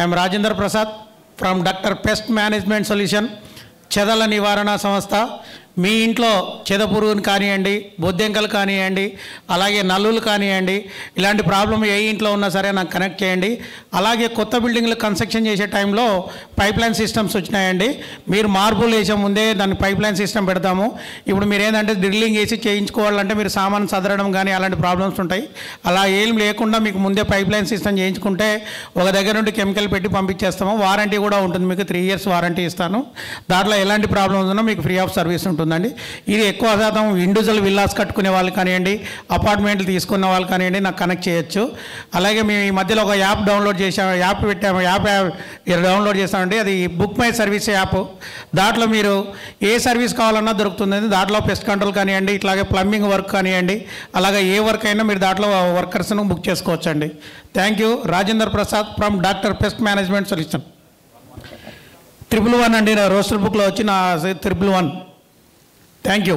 I'm Rajendra Prasad from doctor pest management solution, చెదల నివారణ సంస్థ. మీ ఇంట్లో చెదపురుగుని కానివ్వండి, బొద్దెంకలు కానివ్వండి, అలాగే నల్లులు కానివ్వండి, ఇలాంటి ప్రాబ్లం ఏ ఇంట్లో ఉన్నా సరే నాకు కనెక్ట్ చేయండి. అలాగే కొత్త బిల్డింగ్లు కన్స్ట్రక్షన్ చేసే టైంలో పైప్ లైన్ సిస్టమ్స్ వచ్చినాయండి. మీరు మార్బుల్ వేసే ముందే దాన్ని పైప్ లైన్ సిస్టమ్ పెడతాము. ఇప్పుడు మీరు ఏంటంటే డ్రిల్లింగ్ వేసి చేయించుకోవాలంటే మీరు సామాను సదరడం కానీ అలాంటి ప్రాబ్లమ్స్ ఉంటాయి. అలా ఏం లేకుండా మీకు ముందే పైప్ లైన్ సిస్టమ్ చేయించుకుంటే ఒక దగ్గర నుండి కెమికల్ పెట్టి పంపించేస్తాము. వారంటీ కూడా ఉంటుంది, మీకు 3 years వారంటీ ఇస్తాను. దాంట్లో ఎలాంటి ప్రాబ్లమ్స్ ఉన్నా మీకు ఫ్రీ ఆఫ్ సర్వీస్ ఉంటుందండి. ఇది ఎక్కువ శాతం ఇండివిజువల్ విల్లాస్ కట్టుకునే వాళ్ళు కానివ్వండి, అపార్ట్మెంట్లు తీసుకున్న వాళ్ళు కానివ్వండి నాకు కనెక్ట్ చేయొచ్చు. అలాగే మేము ఈ మధ్యలో ఒక యాప్ డౌన్లోడ్ చేసాము, యాప్ డౌన్లోడ్ చేస్తామండి. అది బుక్ మై సర్వీస్ యాప్. దాంట్లో మీరు ఏ సర్వీస్ కావాలన్నా దొరుకుతుంది. దాంట్లో పెస్ట్ కంట్రోల్ కానివ్వండి, ఇట్లాగే ప్లంబింగ్ వర్క్ కానివ్వండి, అలాగే ఏ వర్క్ అయినా మీరు దాంట్లో వర్కర్స్ను బుక్ చేసుకోవచ్చండి. Thank you. Rajendra Prasad from doctor pest management solution. 111 అండి, నా రోస్టర్ బుక్లో వచ్చి నా 111. Thank you.